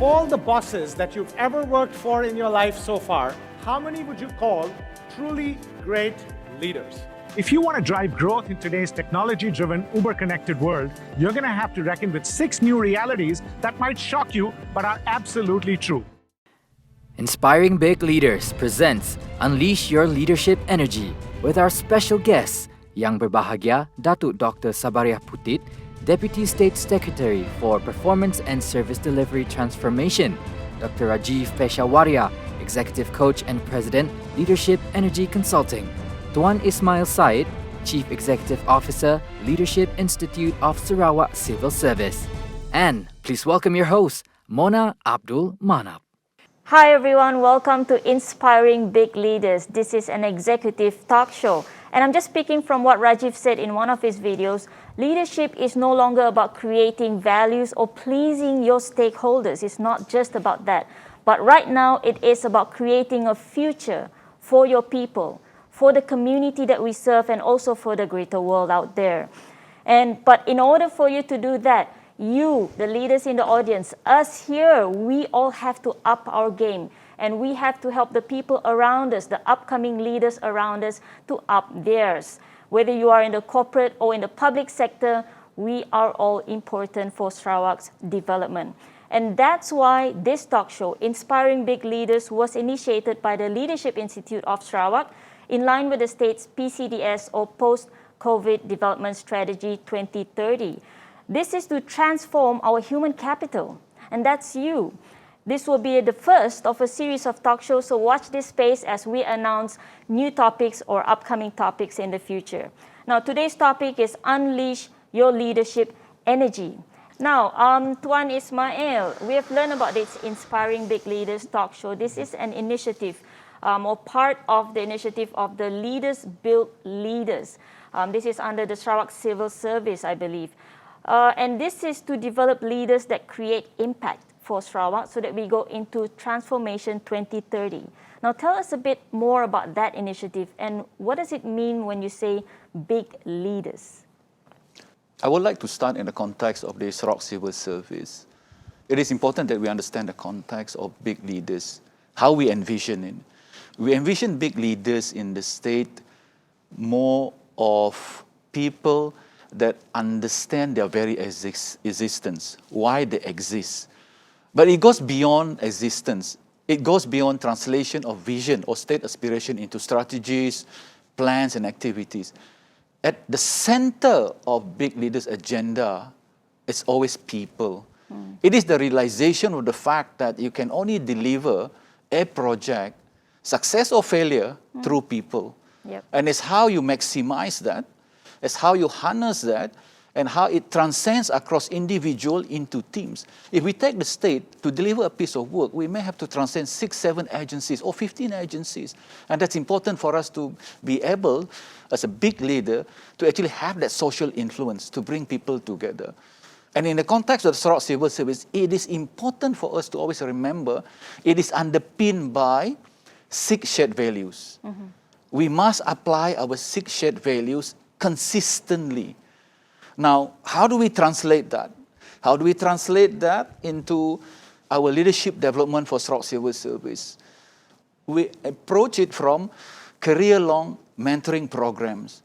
all the bosses that you've ever worked for in your life so far, how many would you call truly great leaders? If you want to drive growth in today's technology-driven, Uber-connected world, you're going to have to reckon with 6 new realities that might shock you, but are absolutely true. Inspiring Big Leaders presents Unleash Your Leadership Energy with our special guests, Yang Berbahagia Datuk Dr. Sabaria Putit, Deputy State Secretary for Performance and Service Delivery Transformation, Dr. RAJEEV PESHAWARIA, Executive Coach and President, Leadership Energy Consulting, Tuan Ismail Said, Chief Executive Officer, Leadership Institute of Sarawak Civil Service. And please welcome your host, Mona Abdul Manap. Hi everyone, welcome to Inspiring Big Leaders. This is an executive talk show. And I'm just speaking from what Rajiv said in one of his videos. Leadership is no longer about creating values or pleasing your stakeholders. It's not just about that. But right now, it is about creating a future for your people, for the community that we serve, and also for the greater world out there. But in order for you to do that, you, the leaders in the audience, us here, we all have to up our game. And we have to help the people around us, the upcoming leaders around us, to up theirs. Whether you are in the corporate or in the public sector, we are all important for Sarawak's development. And that's why this talk show, Inspiring Big Leaders, was initiated by the Leadership Institute of Sarawak in line with the state's PCDS, or Post-COVID Development Strategy 2030. This is to transform our human capital, and that's you. This will be the first of a series of talk shows, so watch this space as we announce new topics or upcoming topics in the future. Now, today's topic is Unleash Your Leadership Energy. Now, Tuan Ismail, we have learned about this Inspiring Big Leaders talk show. This is an initiative or part of the initiative of the Leaders Build Leaders. This is under the Sarawak Civil Service, I believe. And this is to develop leaders that create impact for Sarawak so that we go into Transformation 2030. Now tell us a bit more about that initiative and what does it mean when you say big leaders? I would like to start in the context of the Sarawak Civil Service. It is important that we understand the context of big leaders, how we envision it. We envision big leaders in the state more of people that understand their very existence, why they exist. But it goes beyond existence. It goes beyond translation of vision or state aspiration into strategies, plans, and activities. At the center of big leaders' agenda is always people. It is the realization of the fact that you can only deliver a project, success or failure, through people. Yep. And it's how you maximize that, it's how you harness that, and how it transcends across individual into teams. If we take the state to deliver a piece of work, we may have to transcend 6, 7 agencies or 15 agencies. And that's important for us to be able, as a big leader, to actually have that social influence to bring people together. And in the context of the Sarawak Civil Service, it is important for us to always remember it is underpinned by 6 shared values. We must apply our 6 shared values consistently. Now, how do we translate that? How do we translate that into our leadership development for Sarawak Civil Service? We approach it from career-long mentoring programs.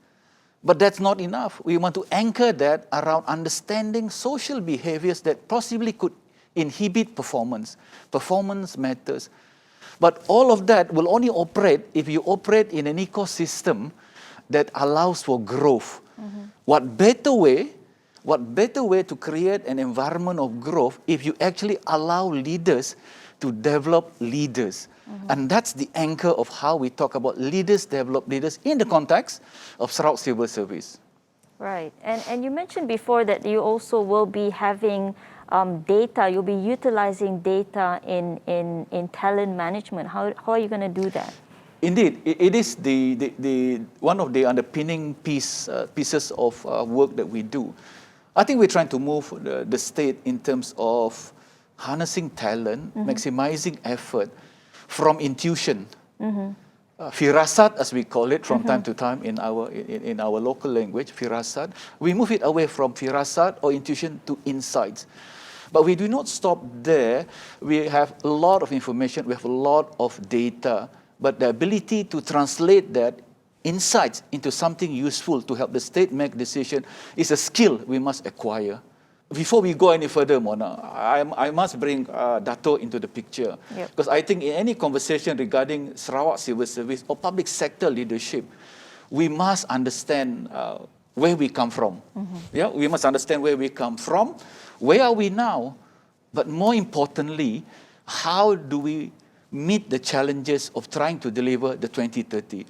But that's not enough. We want to anchor that around understanding social behaviors that possibly could inhibit performance. Performance matters. But all of that will only operate if you operate in an ecosystem that allows for growth. What better way to create an environment of growth if you actually allow leaders to develop leaders? And that's the anchor of how we talk about leaders develop leaders in the context of Sarawak Civil Service. Right. And you mentioned before that you also will be having data, you'll be utilizing data in talent management. How are you going to do that? Indeed, it is the one of the underpinning pieces of work that we do. I think we're trying to move the state in terms of harnessing talent, maximizing effort from intuition, firasat as we call it from time to time in our local language, firasat. We move it away from firasat or intuition to insights. But we do not stop there. We have a lot of information, we have a lot of data, but the ability to translate that insights into something useful to help the state make decision is a skill we must acquire. Before we go any further, Mona, I must bring Dato into the picture. Because I think in any conversation regarding Sarawak civil service or public sector leadership, we must understand where we come from. Yeah, we must understand where we come from, where are we now, but more importantly, how do we meet the challenges of trying to deliver the 2030?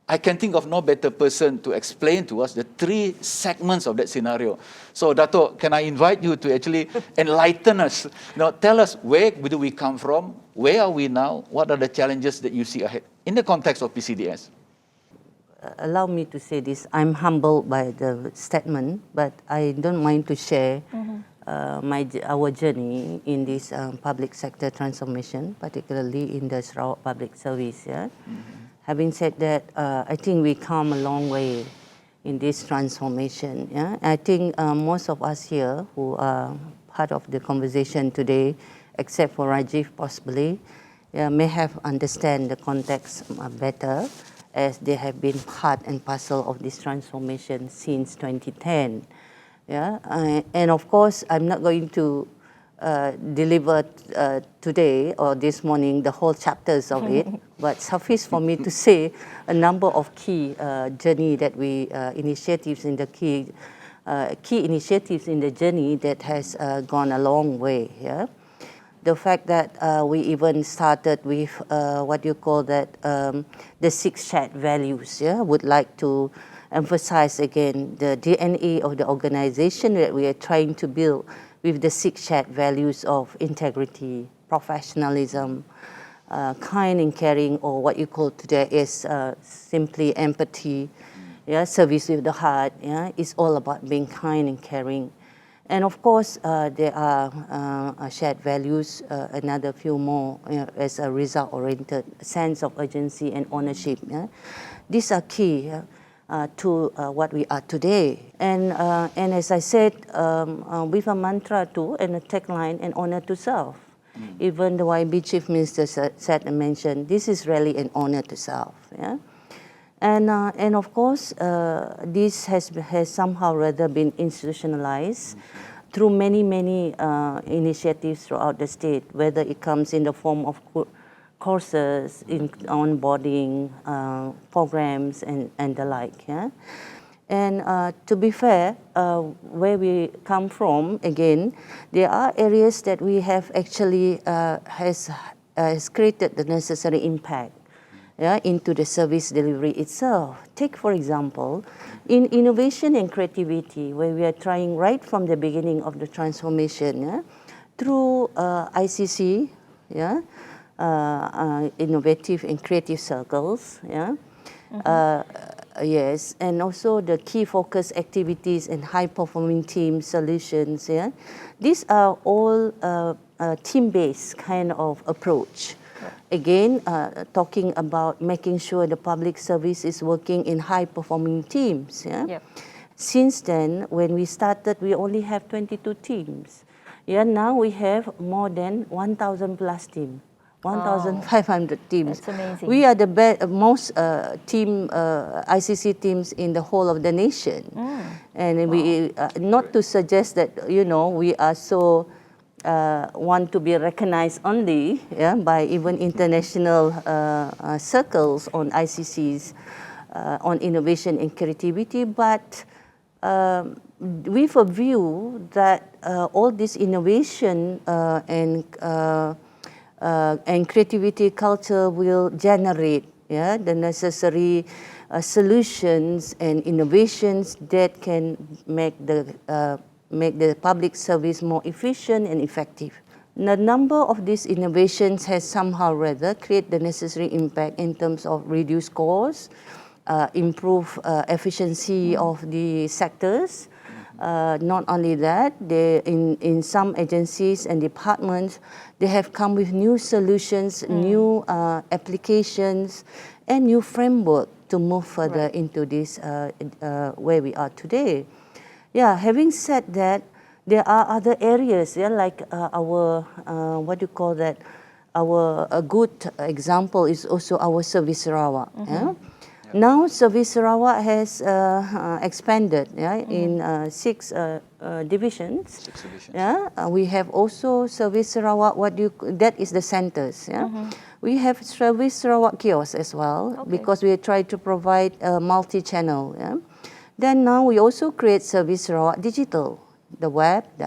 I can think of no better person to explain to us the three segments of that scenario. So, Dato', can I invite you to actually enlighten us? Tell us where do we come from, where are we now, what are the challenges that you see ahead in the context of PCDS? Allow me to say this. I'm humbled by the statement, but I don't mind to share our journey in this public sector transformation, particularly in the Sarawak public service. Yeah? Having said that, I think we come a long way in this transformation. Yeah? I think most of us here who are part of the conversation today, except for RAJEEV possibly, may have understand the context better, as they have been part and parcel of this transformation since 2010. Yeah? And of course, I'm not going to deliver today or this morning the whole chapters of it, but suffice for me to say a number of key journey that we, initiatives in the key initiatives in the journey that has gone a long way. Yeah? The fact that we even started with what you call that, the 6 shared values, yeah, would like to emphasize again the DNA of the organization that we are trying to build with the 6 shared values of integrity, professionalism, kind and caring, or what you call today is simply empathy, yeah, service with the heart. Yeah, it's all about being kind and caring. And of course, there are shared values, another few more, as a result-oriented sense of urgency and ownership. Yeah? These are key to what we are today. And as I said, with a mantra too, and a tagline, and honor to serve. Even the YB Chief Minister said and mentioned, this is really an honor to serve. Yeah? And of course, this has somehow rather been institutionalized through many initiatives throughout the state, whether it comes in the form of courses, in onboarding programs, and the like. Yeah? And to be fair, where we come from, again, there are areas that we have actually has created the necessary impact. Yeah, into the service delivery itself. Take, for example, in innovation and creativity, where we are trying right from the beginning of the transformation, yeah, through ICC, yeah, innovative and creative circles, yeah, yes, and also the key focus activities and high-performing team solutions. Yeah, these are all team-based kind of approach. Again, talking about making sure the public service is working in high-performing teams. Yeah? Yep. Since then, when we started, we only have 22 teams. Yeah, now we have more than 1,000 plus teams, 1,500 teams. That's amazing. We are the most ICC teams in the whole of the nation. And we, not to suggest that, you know, we are so want to be recognized only, yeah, by even international circles on ICCs on innovation and creativity, but with a view that all this innovation and creativity culture will generate, yeah, the necessary solutions and innovations that can make the public service more efficient and effective. The number of these innovations has somehow rather created the necessary impact in terms of reduced costs, improve efficiency of the sectors. Not only that, in some agencies and departments, they have come with new solutions, new applications, and new framework to move further into this where we are today. Yeah, having said that, There are other areas, yeah, like our, what do you call that? A good example is also our Service Sarawak. Yeah? Now Service Sarawak has expanded, yeah, in 6 divisions. 6 divisions. Yeah, we have also Service Sarawak. That is the centers. Yeah, we have Service Sarawak kiosks as well, because we try to provide a multi-channel. Yeah, then now we also create Service Sarawak Digital, the web, the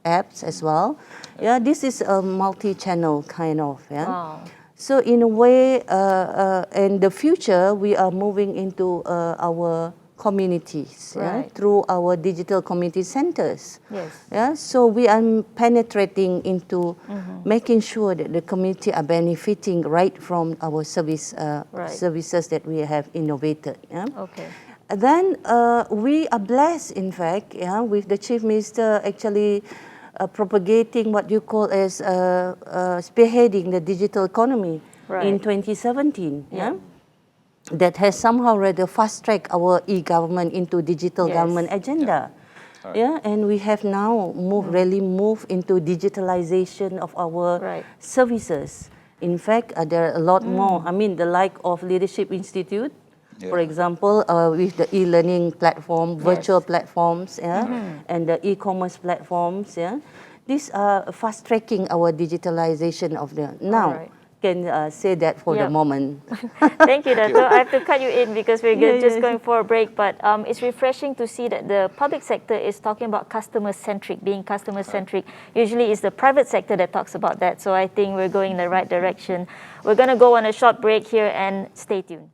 apps as well. Yeah, this is a multi-channel kind of. Yeah. Wow. So in a way, in the future, we are moving into our communities, yeah, Right. through our digital community centers. Yes. Yeah, so we are penetrating into making sure that the community are benefiting right from our Right. services that we have innovated. Yeah. Okay. Then we are blessed, in fact, yeah, with the Chief Minister actually propagating what you call as spearheading the digital economy in Right. 2017. Yeah. That has somehow rather fast-tracked our e-government into digital Yes. government agenda. Yeah, and we have now really moved into digitalization of our Right. services. In fact, there are a lot more. I mean, the like of Leadership Institute, for example, with the e-learning platform, virtual platforms, yeah, and the e-commerce platforms, yeah. These are fast-tracking our digitalization of the now. Alright. Can say that for the Yep. moment. Thank you, Dato. I have to cut you in because we're just yeah. going for a break. But it's refreshing to see that the public sector is talking about customer-centric, being customer-centric. Usually it's the private sector that talks about that. So I think we're going in the right direction. We're going to go on a short break here and stay tuned.